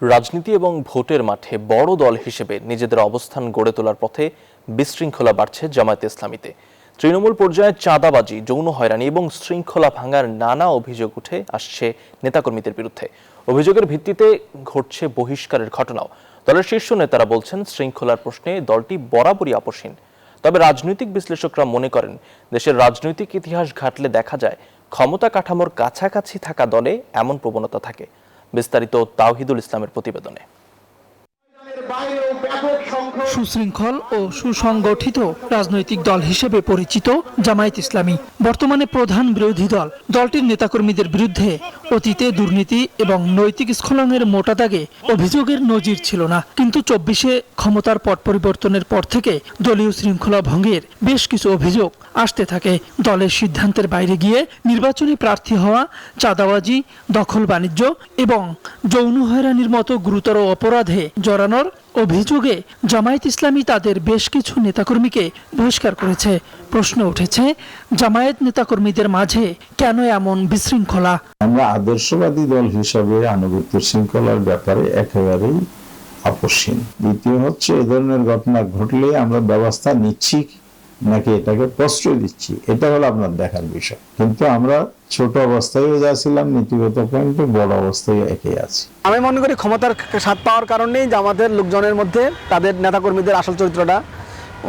রাজনীতি এবং ভোটের মাঠে বড় দল হিসেবে নিজেদের অবস্থান গড়ে তোলার পথে বিশৃঙ্খলা বাড়ছে জামায়াতে ইসলামীতে। তৃণমূল পর্যায়ে চাঁদাবাজি, যৌন হয়রানি এবং শৃঙ্খলা ভাঙার নানা অভিযোগ উঠে আসছে নেতাকর্মীদের বিরুদ্ধে। অভিযোগের ভিত্তিতে ঘটছে বহিষ্কারের ঘটনাও। দলের শীর্ষ নেতারা বলছেন, শৃঙ্খলার প্রশ্নে দলটি বরাবরই আপোষহীন। তবে রাজনৈতিক বিশ্লেষকরা মনে করেন, দেশের রাজনৈতিক ইতিহাস ঘাটলে দেখা যায় ক্ষমতা কাঠামোর কাছাকাছি থাকা দলে এমন প্রবণতা থাকে। বিস্তারিত তাওহিদুল ইসলামের প্রতিবেদনে। সুশৃঙ্খল ও সুসংগঠিত রাজনৈতিক দল হিসেবে পরিচিত জামায়াত ইসলামী বর্তমানে প্রধান বিরোধী দল। দলটির নেতাকর্মীদের বিরুদ্ধে অতীতে দুর্নীতি এবং নৈতিক স্খলনের মোটা দাগে অভিযোগের নজির ছিল না, কিন্তু ২৪-এ ক্ষমতার পট পরিবর্তনের পর থেকে দলীয় শৃঙ্খলা ভঙ্গের বেশ কিছু অভিযোগ আসতে থাকে। দলের সিদ্ধান্তের বাইরে গিয়ে নির্বাচনী প্রার্থী হওয়া, চাঁদাবাজি, দখল বাণিজ্য এবং যৌন হয়রানির মতো গুরুতর অপরাধে জড়ানোর অভিযোগে জামায়াত ইসলামী তাদের বেশ কিছু নেতাকর্মীকে বহিষ্কার করেছে। প্রশ্ন উঠেছে, জামায়াত নেতাকর্মীদের মাঝে কেন এমন বিশৃঙ্খলা? আমরা আদর্শবাদী দল হিসাবে আনুগত্য শৃঙ্খলার ব্যাপারে একেবারেই আপোষহীন। দ্বিতীয় হচ্ছে, এ ধরনের ঘটনা ঘটলে আমরা ব্যবস্থা নিচ্ছি নাকি এটাকে প্রশ্রয় দিচ্ছি, এটা হলো আপনার দেখার বিষয়। কিন্তু আমরা ছোট অবস্থায়ও যা ছিলাম, নীতিগত পয়েন্টে বড় অবস্থায় একই আছি। আমি মনে করি ক্ষমতার স্বাদ পাওয়ার কারণেই আমাদের লোকজনের মধ্যে তাদের নেতাকর্মীদের আসল চরিত্রটা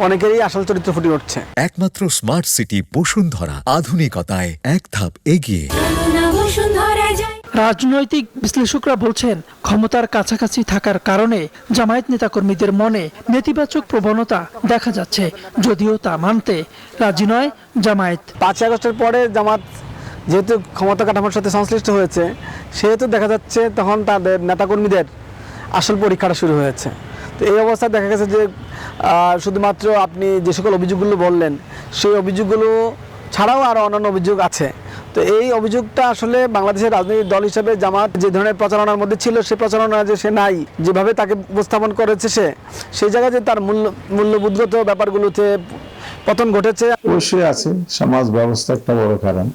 অনেকেরই আসল চরিত্র ফুটে উঠছে। একমাত্র স্মার্ট সিটি বসুন্ধরা, আধুনিকতায় এক ধাপ এগিয়ে। রাজনৈতিক বিশ্লেষকরা বলছেন, ক্ষমতার কাছাকাছি থাকার কারণে জামায়াত নেতাকর্মীদের মনে নেতিবাচক প্রবণতা দেখা যাচ্ছে, যদিও তা মানতে রাজি নয় জামায়াত। ৫ আগস্টের পরে জামাত যেহেতু ক্ষমতা কাঠামোর সাথে সংশ্লিষ্ট হয়েছে, সেহেতু দেখা যাচ্ছে তখন তাদের নেতাকর্মীদের আসল পরীক্ষাটা শুরু হয়েছে। তো এই অবস্থায় দেখা গেছে যে শুধুমাত্র আপনি যে সকল অভিযোগগুলো বললেন, সেই অভিযোগগুলো ছাড়াও আরও অন্যান্য অভিযোগ আছে। তো এই অভিযোগটা আসলে বাংলাদেশের রাজনৈতিক দল হিসেবে জামাত যে ধরনের প্রচারণার মধ্যে ছিল, সেই প্রচারণা যে সে নাই, যেভাবে তাকে উপস্থাপন করেছে সেই জায়গায় যে তার মূল্যবোধগত ব্যাপারগুলোতে পতন ঘটেছে। অবশ্যই আছে, সমাজ ব্যবস্থা একটা বড় কারণ।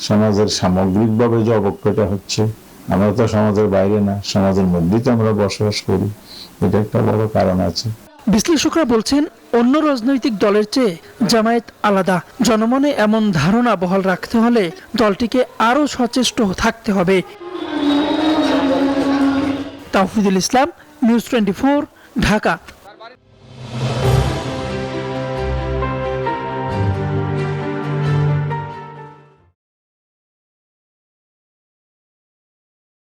সমাজের সামগ্রিকভাবে যে অবক্ষয়টা হচ্ছে, আমরা তো সমাজের বাইরে না, সমাজের মধ্যেই তো আমরা বসবাস করি, এটা একটা বড় কারণ আছে। বিশ্লেষকরা বলছেন, অন্য রাজনৈতিক দলের চেয়ে জামায়াত আলাদা। জনমনে এমন ধারণা বহাল রাখতে হলে দলটিকে আরও সচেষ্ট থাকতে হবে। তাওহিদুল ইসলাম, নিউজ 24, ঢাকা।